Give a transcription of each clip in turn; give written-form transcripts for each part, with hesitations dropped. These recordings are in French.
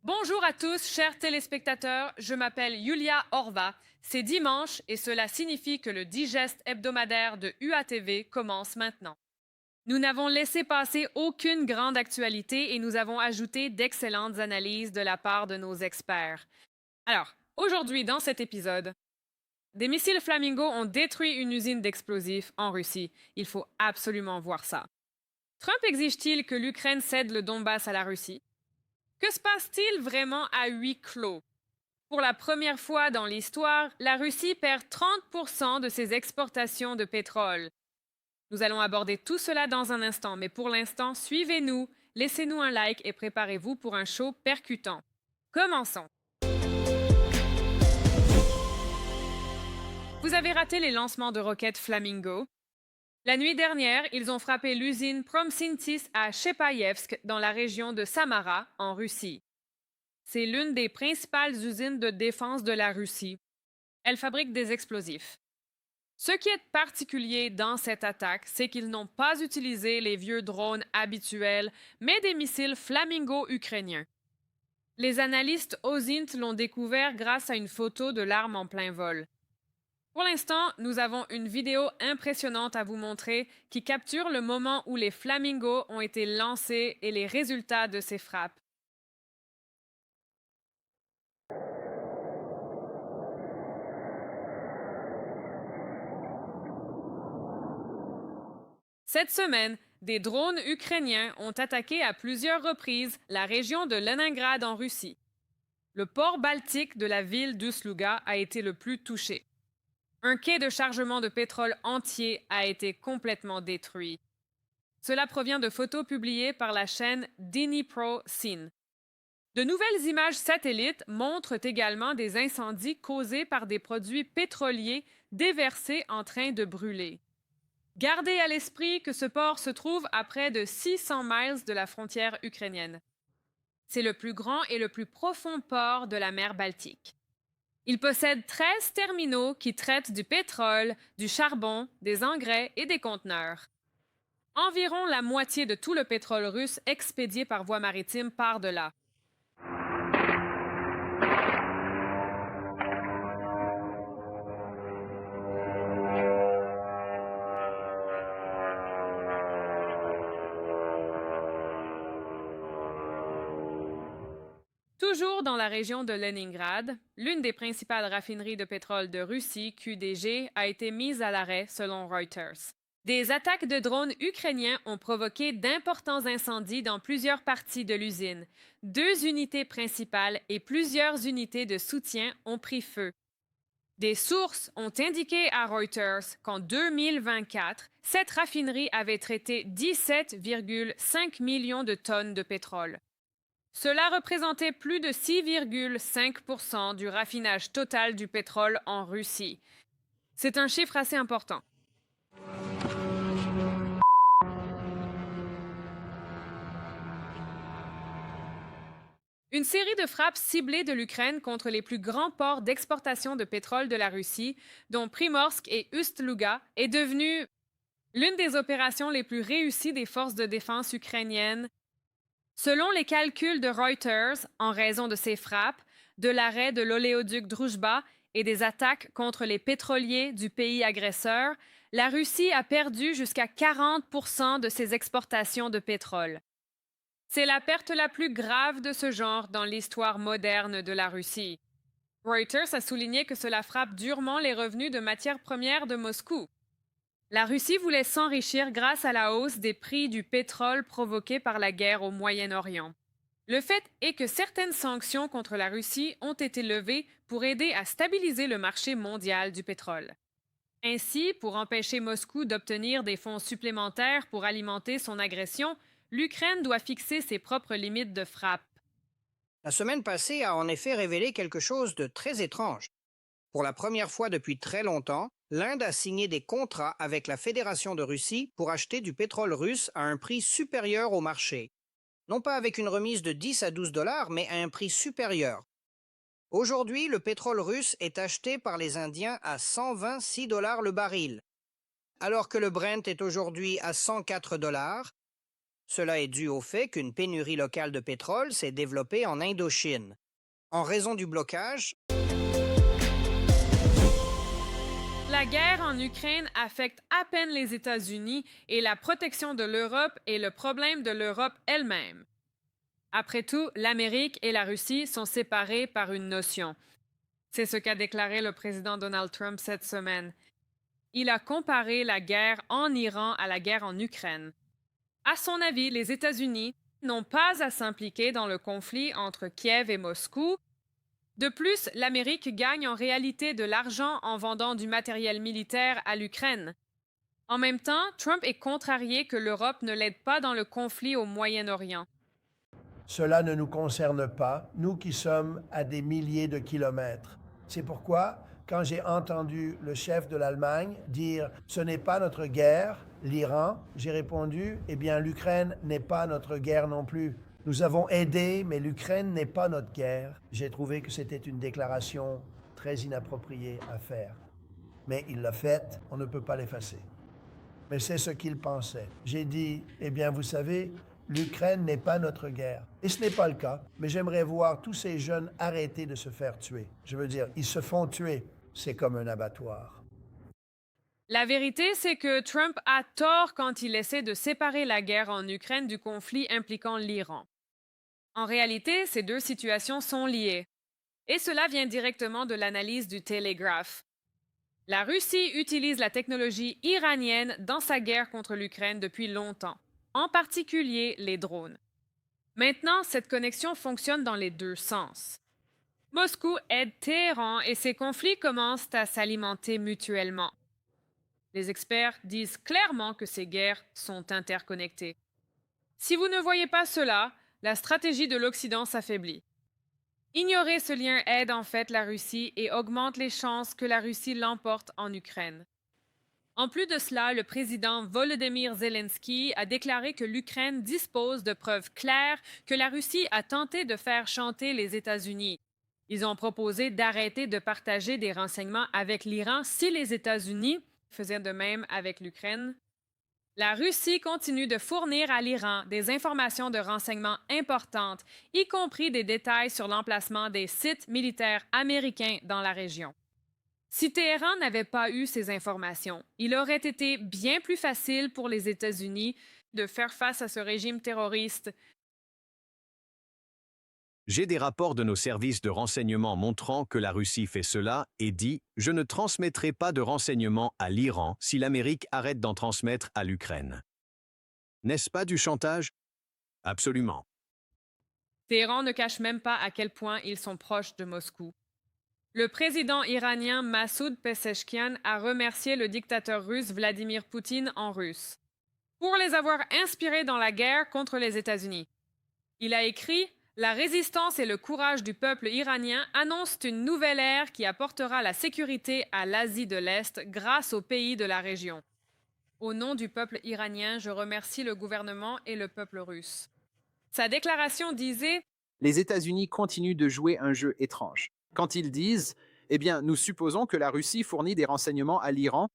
Bonjour à tous, chers téléspectateurs. Je m'appelle Yulia Orva. C'est dimanche et cela signifie que le digeste hebdomadaire de UATV commence maintenant. Nous n'avons laissé passer aucune grande actualité et nous avons ajouté d'excellentes analyses de la part de nos experts. Alors, aujourd'hui, dans cet épisode, des missiles Flamingo ont détruit une usine d'explosifs en Russie. Il faut absolument voir ça. Trump exige-t-il que l'Ukraine cède le Donbass à la Russie? Que se passe-t-il vraiment à huis clos? Pour la première fois dans l'histoire, la Russie perd 30% de ses exportations de pétrole. Nous allons aborder tout cela dans un instant, mais pour l'instant, suivez-nous, laissez-nous un like et préparez-vous pour un show percutant. Commençons! Vous avez raté les lancements de roquettes Flamingo. La nuit dernière, ils ont frappé l'usine Promsyntis à Chepaïevsk, dans la région de Samara, en Russie. C'est l'une des principales usines de défense de la Russie. Elle fabrique des explosifs. Ce qui est particulier dans cette attaque, c'est qu'ils n'ont pas utilisé les vieux drones habituels, mais des missiles Flamingo ukrainiens. Les analystes OSINT l'ont découvert grâce à une photo de l'arme en plein vol. Pour l'instant, nous avons une vidéo impressionnante à vous montrer qui capture le moment où les Flamingos ont été lancés et les résultats de ces frappes. Cette semaine, des drones ukrainiens ont attaqué à plusieurs reprises la région de Leningrad en Russie. Le port baltique de la ville d'Usluga a été le plus touché. Un quai de chargement de pétrole entier a été complètement détruit. Cela provient de photos publiées par la chaîne Dnipro Sin. De nouvelles images satellites montrent également des incendies causés par des produits pétroliers déversés en train de brûler. Gardez à l'esprit que ce port se trouve à près de 600 miles de la frontière ukrainienne. C'est le plus grand et le plus profond port de la mer Baltique. Il possède 13 terminaux qui traitent du pétrole, du charbon, des engrais et des conteneurs. Environ la moitié de tout le pétrole russe expédié par voie maritime part de là. Toujours dans la région de Leningrad, l'une des principales raffineries de pétrole de Russie, QDG, a été mise à l'arrêt selon Reuters. Des attaques de drones ukrainiens ont provoqué d'importants incendies dans plusieurs parties de l'usine. 2 unités principales et plusieurs unités de soutien ont pris feu. Des sources ont indiqué à Reuters qu'en 2024, cette raffinerie avait traité 17,5 millions de tonnes de pétrole. Cela représentait plus de 6,5% du raffinage total du pétrole en Russie. C'est un chiffre assez important. Une série de frappes ciblées de l'Ukraine contre les plus grands ports d'exportation de pétrole de la Russie, dont Primorsk et Ust-Luga, est devenue l'une des opérations les plus réussies des forces de défense ukrainiennes. Selon les calculs de Reuters, en raison de ces frappes, de l'arrêt de l'oléoduc Druzhba et des attaques contre les pétroliers du pays agresseur, la Russie a perdu jusqu'à 40% de ses exportations de pétrole. C'est la perte la plus grave de ce genre dans l'histoire moderne de la Russie. Reuters a souligné que cela frappe durement les revenus de matières premières de Moscou. La Russie voulait s'enrichir grâce à la hausse des prix du pétrole provoquée par la guerre au Moyen-Orient. Le fait est que certaines sanctions contre la Russie ont été levées pour aider à stabiliser le marché mondial du pétrole. Ainsi, pour empêcher Moscou d'obtenir des fonds supplémentaires pour alimenter son agression, l'Ukraine doit fixer ses propres limites de frappe. La semaine passée a en effet révélé quelque chose de très étrange. Pour la première fois depuis très longtemps, l'Inde a signé des contrats avec la Fédération de Russie pour acheter du pétrole russe à un prix supérieur au marché. Non pas avec une remise de 10 à 12 dollars, mais à un prix supérieur. Aujourd'hui, le pétrole russe est acheté par les Indiens à 126 dollars le baril, alors que le Brent est aujourd'hui à 104 dollars Cela est dû au fait qu'une pénurie locale de pétrole s'est développée en Indochine. En raison du blocage, La guerre en Ukraine affecte à peine les États-Unis et la protection de l'Europe est le problème de l'Europe elle-même. Après tout, l'Amérique et la Russie sont séparées par une notion. C'est ce qu'a déclaré le président Donald Trump cette semaine. Il a comparé la guerre en Iran à la guerre en Ukraine. À son avis, les États-Unis n'ont pas à s'impliquer dans le conflit entre Kiev et Moscou. De plus, l'Amérique gagne en réalité de l'argent en vendant du matériel militaire à l'Ukraine. En même temps, Trump est contrarié que l'Europe ne l'aide pas dans le conflit au Moyen-Orient. Cela ne nous concerne pas, nous qui sommes à des milliers de kilomètres. C'est pourquoi, quand j'ai entendu le chef de l'Allemagne dire « ce n'est pas notre guerre, l'Iran », j'ai répondu « eh bien l'Ukraine n'est pas notre guerre non plus. Nous avons aidé, mais l'Ukraine n'est pas notre guerre. » J'ai trouvé que c'était une déclaration très inappropriée à faire. Mais il l'a faite, on ne peut pas l'effacer. Mais c'est ce qu'il pensait. J'ai dit « eh bien vous savez, l'Ukraine n'est pas notre guerre. » Et ce n'est pas le cas, mais j'aimerais voir tous ces jeunes arrêter de se faire tuer. Je veux dire, ils se font tuer. C'est comme un abattoir. La vérité, c'est que Trump a tort quand il essaie de séparer la guerre en Ukraine du conflit impliquant l'Iran. En réalité, ces deux situations sont liées. Et cela vient directement de l'analyse du Telegraph. La Russie utilise la technologie iranienne dans sa guerre contre l'Ukraine depuis longtemps, en particulier les drones. Maintenant, cette connexion fonctionne dans les deux sens. Moscou aide Téhéran et ces conflits commencent à s'alimenter mutuellement. Les experts disent clairement que ces guerres sont interconnectées. Si vous ne voyez pas cela, la stratégie de l'Occident s'affaiblit. Ignorer ce lien aide en fait la Russie et augmente les chances que la Russie l'emporte en Ukraine. En plus de cela, le président Volodymyr Zelensky a déclaré que l'Ukraine dispose de preuves claires que la Russie a tenté de faire chanter les États-Unis. Ils ont proposé d'arrêter de partager des renseignements avec l'Iran si les États-Unis faisaient de même avec l'Ukraine. La Russie continue de fournir à l'Iran des informations de renseignement importantes, y compris des détails sur l'emplacement des sites militaires américains dans la région. Si Téhéran n'avait pas eu ces informations, il aurait été bien plus facile pour les États-Unis de faire face à ce régime terroriste. J'ai des rapports de nos services de renseignement montrant que la Russie fait cela et dit « Je ne transmettrai pas de renseignements à l'Iran si l'Amérique arrête d'en transmettre à l'Ukraine. » N'est-ce pas du chantage? Absolument. Téhéran ne cache même pas à quel point ils sont proches de Moscou. Le président iranien Massoud Pezeshkian a remercié le dictateur russe Vladimir Poutine en russe pour les avoir inspirés dans la guerre contre les États-Unis. Il a écrit « La résistance et le courage du peuple iranien annoncent une nouvelle ère qui apportera la sécurité à l'Asie de l'Est grâce aux pays de la région. Au nom du peuple iranien, je remercie le gouvernement et le peuple russe. » Sa déclaration disait « Les États-Unis continuent de jouer un jeu étrange. Quand ils disent « Eh bien, nous supposons que la Russie fournit des renseignements à l'Iran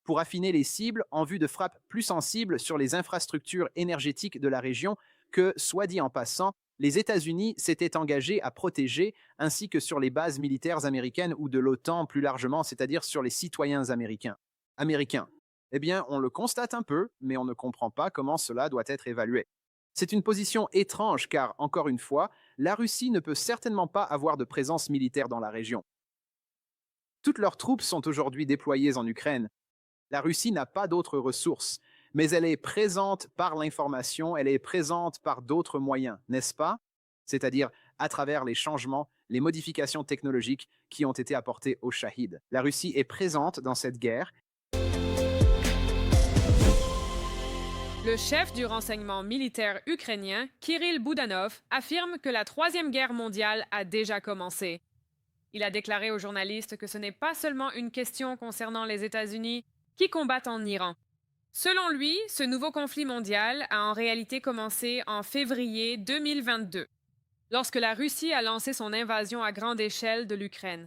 pour affiner les cibles en vue de frappes plus sensibles sur les infrastructures énergétiques de la région que, soit dit en passant, les États-Unis s'étaient engagés à protéger, ainsi que sur les bases militaires américaines ou de l'OTAN plus largement, c'est-à-dire sur les citoyens américains. Eh bien, on le constate un peu, mais on ne comprend pas comment cela doit être évalué. C'est une position étrange car, encore une fois, la Russie ne peut certainement pas avoir de présence militaire dans la région. Toutes leurs troupes sont aujourd'hui déployées en Ukraine. La Russie n'a pas d'autres ressources, mais elle est présente par l'information, elle est présente par d'autres moyens, n'est-ce pas? C'est-à-dire à travers les changements, les modifications technologiques qui ont été apportées aux Shahid. La Russie est présente dans cette guerre. Le chef du renseignement militaire ukrainien, Kirill Boudanov, affirme que la Troisième Guerre mondiale a déjà commencé. Il a déclaré aux journalistes que ce n'est pas seulement une question concernant les États-Unis qui combattent en Iran. Selon lui, ce nouveau conflit mondial a en réalité commencé en février 2022, lorsque la Russie a lancé son invasion à grande échelle de l'Ukraine.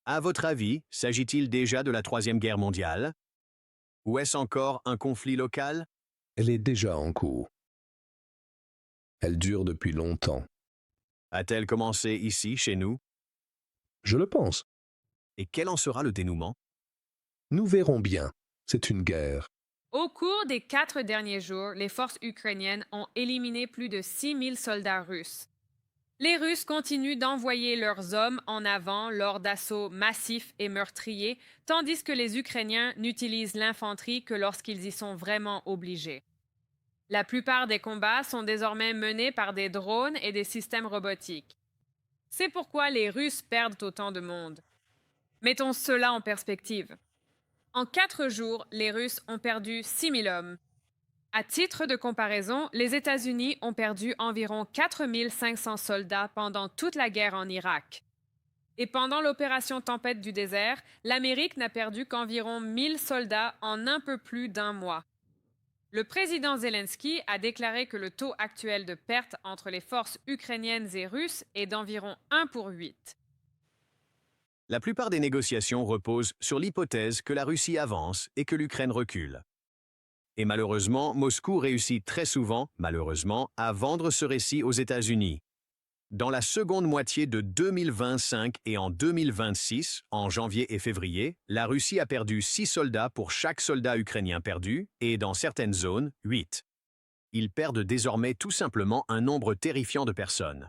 À votre avis, s'agit-il déjà de la Troisième Guerre mondiale? Ou est-ce encore un conflit local? Elle est déjà en cours. Elle dure depuis longtemps. A-t-elle commencé ici, chez nous? Je le pense. Et quel en sera le dénouement? Nous verrons bien. C'est une guerre. Au cours des 4 derniers jours, les forces ukrainiennes ont éliminé plus de 6000 soldats russes. Les Russes continuent d'envoyer leurs hommes en avant lors d'assauts massifs et meurtriers, tandis que les Ukrainiens n'utilisent l'infanterie que lorsqu'ils y sont vraiment obligés. La plupart des combats sont désormais menés par des drones et des systèmes robotiques. C'est pourquoi les Russes perdent autant de monde. Mettons cela en perspective. En 4 jours, les Russes ont perdu 6000 hommes. À titre de comparaison, les États-Unis ont perdu environ 4500 soldats pendant toute la guerre en Irak. Et pendant l'opération Tempête du désert, l'Amérique n'a perdu qu'environ 1000 soldats en un peu plus d'un mois. Le président Zelensky a déclaré que le taux actuel de perte entre les forces ukrainiennes et russes est d'environ 1 pour 8. La plupart des négociations reposent sur l'hypothèse que la Russie avance et que l'Ukraine recule. Et malheureusement, Moscou réussit très souvent, malheureusement, à vendre ce récit aux États-Unis. Dans la seconde moitié de 2025 et en 2026, en janvier et février, la Russie a perdu 6 soldats pour chaque soldat ukrainien perdu, et dans certaines zones, 8. Ils perdent désormais tout simplement un nombre terrifiant de personnes.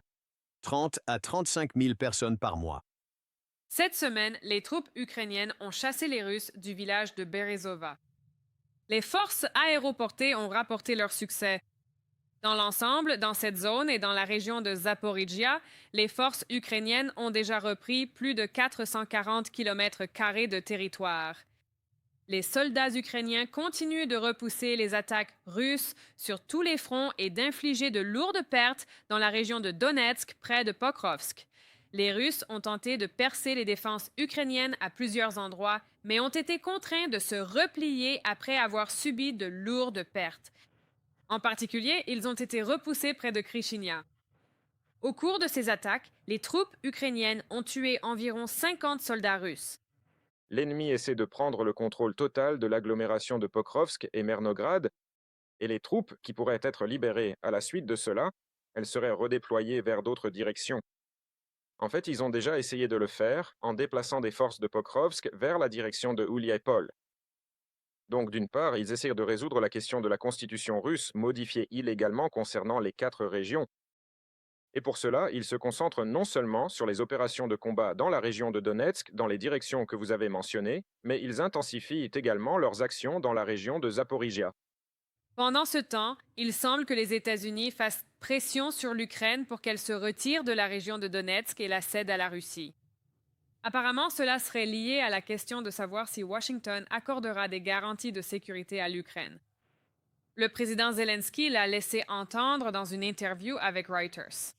30 à 35 000 personnes par mois. Cette semaine, les troupes ukrainiennes ont chassé les Russes du village de Berezova. Les forces aéroportées ont rapporté leur succès. Dans l'ensemble, dans cette zone et dans la région de Zaporizhia, les forces ukrainiennes ont déjà repris plus de 440 km² de territoire. Les soldats ukrainiens continuent de repousser les attaques russes sur tous les fronts et d'infliger de lourdes pertes dans la région de Donetsk, près de Pokrovsk. Les Russes ont tenté de percer les défenses ukrainiennes à plusieurs endroits, mais ont été contraints de se replier après avoir subi de lourdes pertes. En particulier, ils ont été repoussés près de Krychina. Au cours de ces attaques, les troupes ukrainiennes ont tué environ 50 soldats russes. L'ennemi essaie de prendre le contrôle total de l'agglomération de Pokrovsk et Mernograd, et les troupes qui pourraient être libérées à la suite de cela, elles seraient redéployées vers d'autres directions. En fait, ils ont déjà essayé de le faire en déplaçant des forces de Pokrovsk vers la direction de Ouliaïpol. Donc, d'une part, ils essayent de résoudre la question de la constitution russe modifiée illégalement concernant les 4 régions. Et pour cela, ils se concentrent non seulement sur les opérations de combat dans la région de Donetsk, dans les directions que vous avez mentionnées, mais ils intensifient également leurs actions dans la région de Zaporizhia. Pendant ce temps, il semble que les États-Unis fassent pression sur l'Ukraine pour qu'elle se retire de la région de Donetsk et la cède à la Russie. Apparemment, cela serait lié à la question de savoir si Washington accordera des garanties de sécurité à l'Ukraine. Le président Zelensky l'a laissé entendre dans une interview avec Reuters.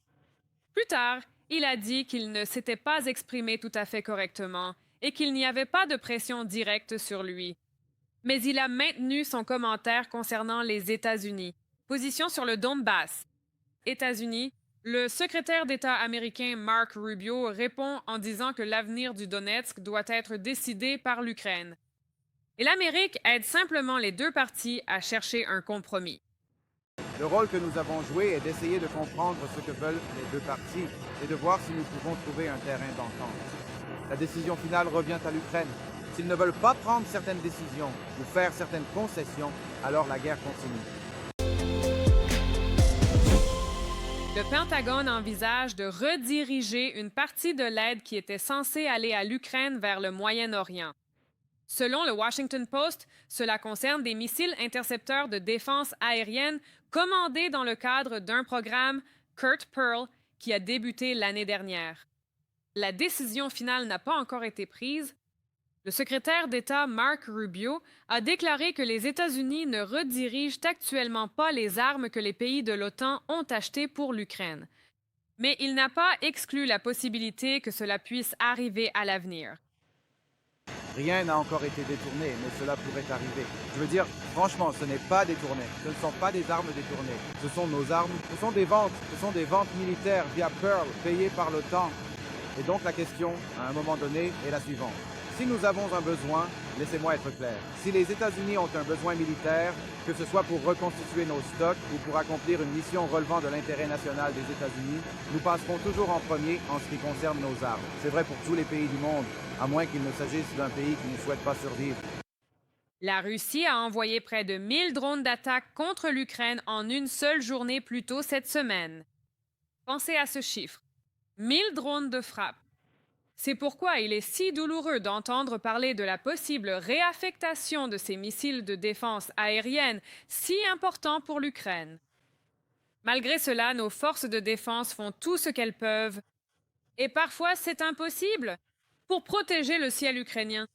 Plus tard, il a dit qu'il ne s'était pas exprimé tout à fait correctement et qu'il n'y avait pas de pression directe sur lui. Mais il a maintenu son commentaire concernant les États-Unis. Position sur le Donbass. États-Unis, le secrétaire d'État américain Mark Rubio répond en disant que l'avenir du Donetsk doit être décidé par l'Ukraine. Et l'Amérique aide simplement les deux parties à chercher un compromis. Le rôle que nous avons joué est d'essayer de comprendre ce que veulent les deux parties et de voir si nous pouvons trouver un terrain d'entente. La décision finale revient à l'Ukraine. S'ils ne veulent pas prendre certaines décisions ou faire certaines concessions, alors la guerre continue. Le Pentagone envisage de rediriger une partie de l'aide qui était censée aller à l'Ukraine vers le Moyen-Orient. Selon le Washington Post, cela concerne des missiles intercepteurs de défense aérienne commandés dans le cadre d'un programme Kurt Pearl qui a débuté l'année dernière. La décision finale n'a pas encore été prise. Le secrétaire d'État Mark Rubio a déclaré que les États-Unis ne redirigent actuellement pas les armes que les pays de l'OTAN ont achetées pour l'Ukraine. Mais il n'a pas exclu la possibilité que cela puisse arriver à l'avenir. Rien n'a encore été détourné, mais cela pourrait arriver. Je veux dire, franchement, ce n'est pas détourné. Ce ne sont pas des armes détournées. Ce sont nos armes. Ce sont des ventes. Ce sont des ventes militaires via Pearl, payées par l'OTAN. Et donc la question, à un moment donné, est la suivante. Si nous avons un besoin, laissez-moi être clair. Si les États-Unis ont un besoin militaire, que ce soit pour reconstituer nos stocks ou pour accomplir une mission relevant de l'intérêt national des États-Unis, nous passerons toujours en premier en ce qui concerne nos armes. C'est vrai pour tous les pays du monde, à moins qu'il ne s'agisse d'un pays qui ne souhaite pas survivre. La Russie a envoyé près de 1000 drones d'attaque contre l'Ukraine en une seule journée plus tôt cette semaine. Pensez à ce chiffre. 1000 drones de frappe. C'est pourquoi il est si douloureux d'entendre parler de la possible réaffectation de ces missiles de défense aérienne si importants pour l'Ukraine. Malgré cela, nos forces de défense font tout ce qu'elles peuvent, et parfois c'est impossible, pour protéger le ciel ukrainien.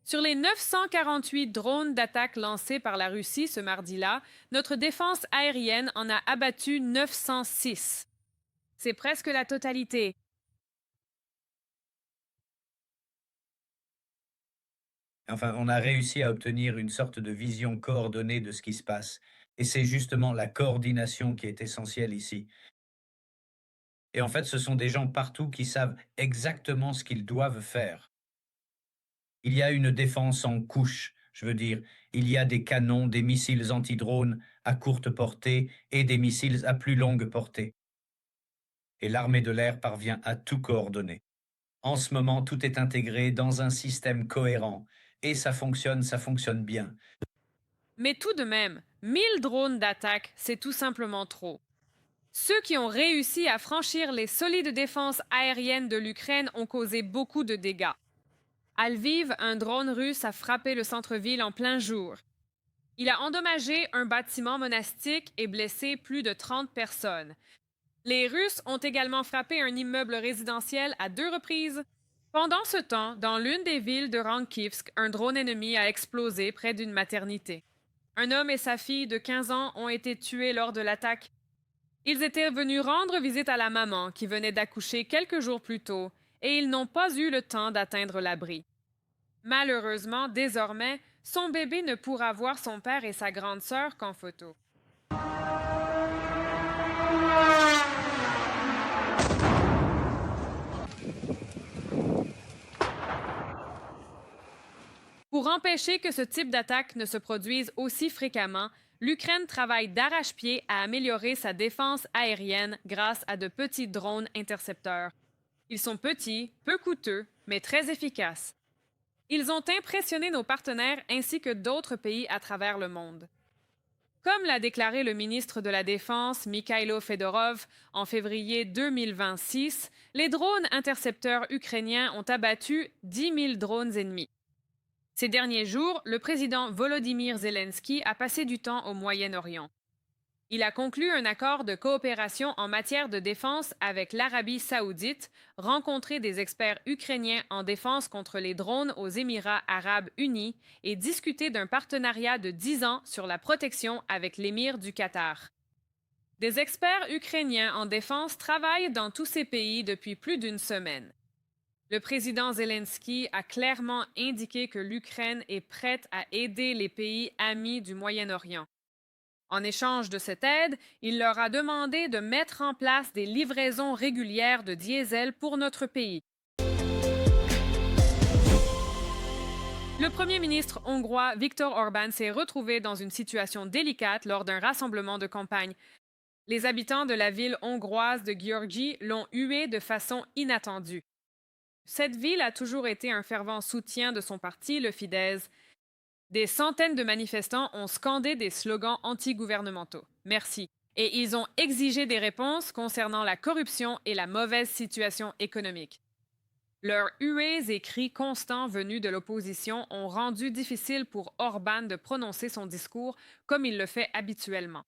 Sur les 948 drones d'attaque lancés par la Russie ce mardi-là, notre défense aérienne en a abattu 906. C'est presque la totalité. Enfin, on a réussi à obtenir une sorte de vision coordonnée de ce qui se passe. Et c'est justement la coordination qui est essentielle ici. Et en fait, ce sont des gens partout qui savent exactement ce qu'ils doivent faire. Il y a une défense en couche, je veux dire, il y a des canons, des missiles anti-drones à courte portée et des missiles à plus longue portée. Et l'armée de l'air parvient à tout coordonner. En ce moment, tout est intégré dans un système cohérent. Et ça fonctionne bien. Mais tout de même, 1000 drones d'attaque, c'est tout simplement trop. Ceux qui ont réussi à franchir les solides défenses aériennes de l'Ukraine ont causé beaucoup de dégâts. À Lviv, un drone russe a frappé le centre-ville en plein jour. Il a endommagé un bâtiment monastique et blessé plus de 30 personnes. Les Russes ont également frappé un immeuble résidentiel à 2 reprises. Pendant ce temps, dans l'une des villes de Rankivsk, un drone ennemi a explosé près d'une maternité. Un homme et sa fille de 15 ans ont été tués lors de l'attaque. Ils étaient venus rendre visite à la maman qui venait d'accoucher quelques jours plus tôt et ils n'ont pas eu le temps d'atteindre l'abri. Malheureusement, désormais, son bébé ne pourra voir son père et sa grande sœur qu'en photo. Pour empêcher que ce type d'attaque ne se produise aussi fréquemment, l'Ukraine travaille d'arrache-pied à améliorer sa défense aérienne grâce à de petits drones intercepteurs. Ils sont petits, peu coûteux, mais très efficaces. Ils ont impressionné nos partenaires ainsi que d'autres pays à travers le monde. Comme l'a déclaré le ministre de la Défense, Mikhailo Fedorov, en février 2026, les drones intercepteurs ukrainiens ont abattu 10 000 drones ennemis. Ces derniers jours, le président Volodymyr Zelensky a passé du temps au Moyen-Orient. Il a conclu un accord de coopération en matière de défense avec l'Arabie saoudite, rencontré des experts ukrainiens en défense contre les drones aux Émirats arabes unis et discuté d'un partenariat de 10 ans sur la protection avec l'émir du Qatar. Des experts ukrainiens en défense travaillent dans tous ces pays depuis plus d'une semaine. Le président Zelensky a clairement indiqué que l'Ukraine est prête à aider les pays amis du Moyen-Orient. En échange de cette aide, il leur a demandé de mettre en place des livraisons régulières de diesel pour notre pays. Le premier ministre hongrois Viktor Orbán s'est retrouvé dans une situation délicate lors d'un rassemblement de campagne. Les habitants de la ville hongroise de György l'ont hué de façon inattendue. Cette ville a toujours été un fervent soutien de son parti, le Fidesz. Des centaines de manifestants ont scandé des slogans anti-gouvernementaux. Merci. Et ils ont exigé des réponses concernant la corruption et la mauvaise situation économique. Leurs huées et cris constants venus de l'opposition ont rendu difficile pour Orbán de prononcer son discours comme il le fait habituellement.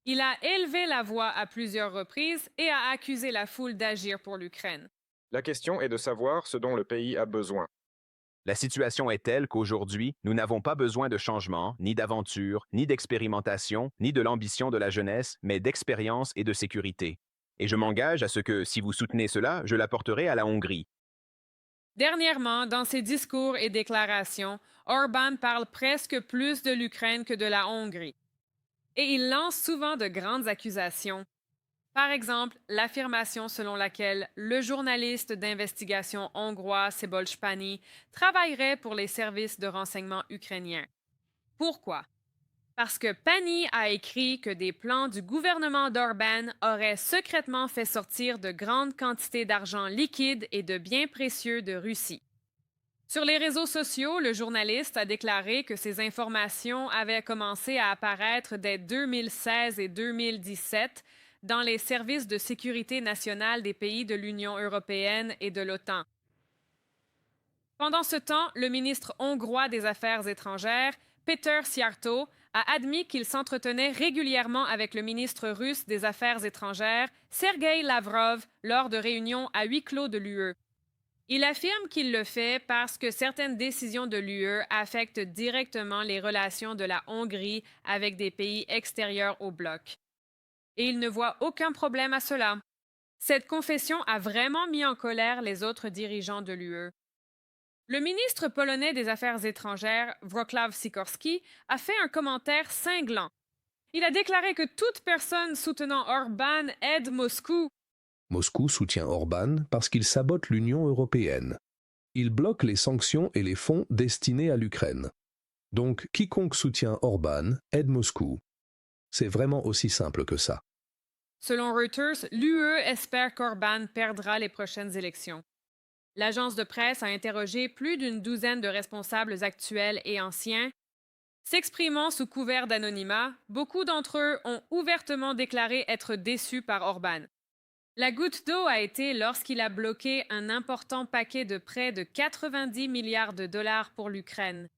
Il a élevé la voix à plusieurs reprises et a accusé la foule d'agir pour l'Ukraine. La question est de savoir ce dont le pays a besoin. La situation est telle qu'aujourd'hui, nous n'avons pas besoin de changement, ni d'aventure, ni d'expérimentation, ni de l'ambition de la jeunesse, mais d'expérience et de sécurité. Et je m'engage à ce que, si vous soutenez cela, je l'apporterai à la Hongrie. Dernièrement, dans ses discours et déclarations, Orbán parle presque plus de l'Ukraine que de la Hongrie. Et il lance souvent de grandes accusations. Par exemple, l'affirmation selon laquelle le journaliste d'investigation hongrois Szabolcs Pani travaillerait pour les services de renseignement ukrainiens. Pourquoi? Parce que Pani a écrit que des plans du gouvernement d'Orban auraient secrètement fait sortir de grandes quantités d'argent liquide et de biens précieux de Russie. Sur les réseaux sociaux, le journaliste a déclaré que ces informations avaient commencé à apparaître dès 2016 et 2017 dans les services de sécurité nationale des pays de l'Union européenne et de l'OTAN. Pendant ce temps, le ministre hongrois des Affaires étrangères, Péter Szijjártó, a admis qu'il s'entretenait régulièrement avec le ministre russe des Affaires étrangères, Sergei Lavrov, lors de réunions à huis clos de l'UE. Il affirme qu'il le fait parce que certaines décisions de l'UE affectent directement les relations de la Hongrie avec des pays extérieurs au bloc. Et il ne voit aucun problème à cela. Cette confession a vraiment mis en colère les autres dirigeants de l'UE. Le ministre polonais des Affaires étrangères, Wrocław Sikorski, a fait un commentaire cinglant. Il a déclaré que toute personne soutenant Orban aide Moscou. Moscou soutient Orban parce qu'il sabote l'Union européenne. Il bloque les sanctions et les fonds destinés à l'Ukraine. Donc, quiconque soutient Orban aide Moscou. C'est vraiment aussi simple que ça. Selon Reuters, l'UE espère qu'Orban perdra les prochaines élections. L'agence de presse a interrogé plus d'une douzaine de responsables actuels et anciens. S'exprimant sous couvert d'anonymat, beaucoup d'entre eux ont ouvertement déclaré être déçus par Orban. La goutte d'eau a été lorsqu'il a bloqué un important paquet de prêts de 90 milliards de dollars pour l'Ukraine.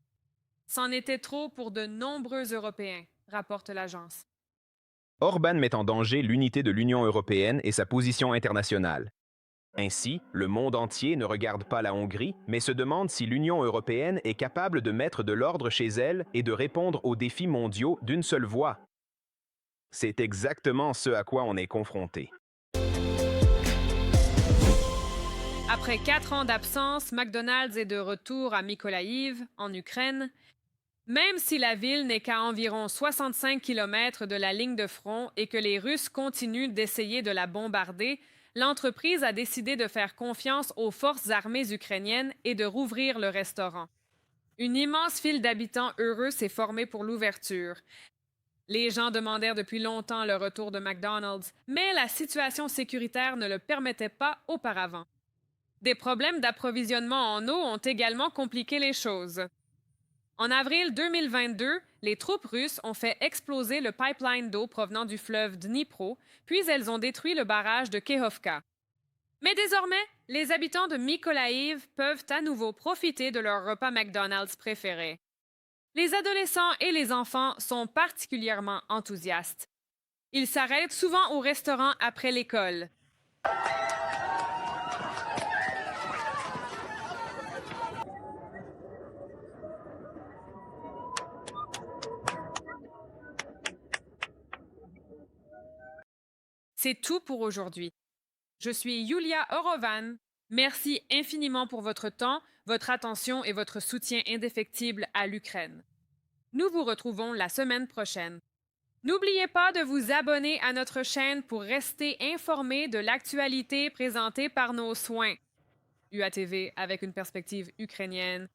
C'en était trop pour de nombreux Européens, rapporte l'agence. Orban met en danger l'unité de l'Union européenne et sa position internationale. Ainsi, le monde entier ne regarde pas la Hongrie, mais se demande si l'Union européenne est capable de mettre de l'ordre chez elle et de répondre aux défis mondiaux d'une seule voix. C'est exactement ce à quoi on est confronté. Après 4 ans d'absence, McDonald's est de retour à Mykolaïv, en Ukraine. Même si la ville n'est qu'à environ 65 km de la ligne de front et que les Russes continuent d'essayer de la bombarder, l'entreprise a décidé de faire confiance aux forces armées ukrainiennes et de rouvrir le restaurant. Une immense file d'habitants heureux s'est formée pour l'ouverture. Les gens demandèrent depuis longtemps le retour de McDonald's, mais la situation sécuritaire ne le permettait pas auparavant. Des problèmes d'approvisionnement en eau ont également compliqué les choses. En avril 2022, les troupes russes ont fait exploser le pipeline d'eau provenant du fleuve Dnipro, puis elles ont détruit le barrage de Kehovka. Mais désormais, les habitants de Mykolaïv peuvent à nouveau profiter de leur repas McDonald's préféré. Les adolescents et les enfants sont particulièrement enthousiastes. Ils s'arrêtent souvent au restaurant après l'école. C'est tout pour aujourd'hui. Je suis Yulia Orovan. Merci infiniment pour votre temps, votre attention et votre soutien indéfectible à l'Ukraine. Nous vous retrouvons la semaine prochaine. N'oubliez pas de vous abonner à notre chaîne pour rester informé de l'actualité présentée par nos soins. UATV avec une perspective ukrainienne.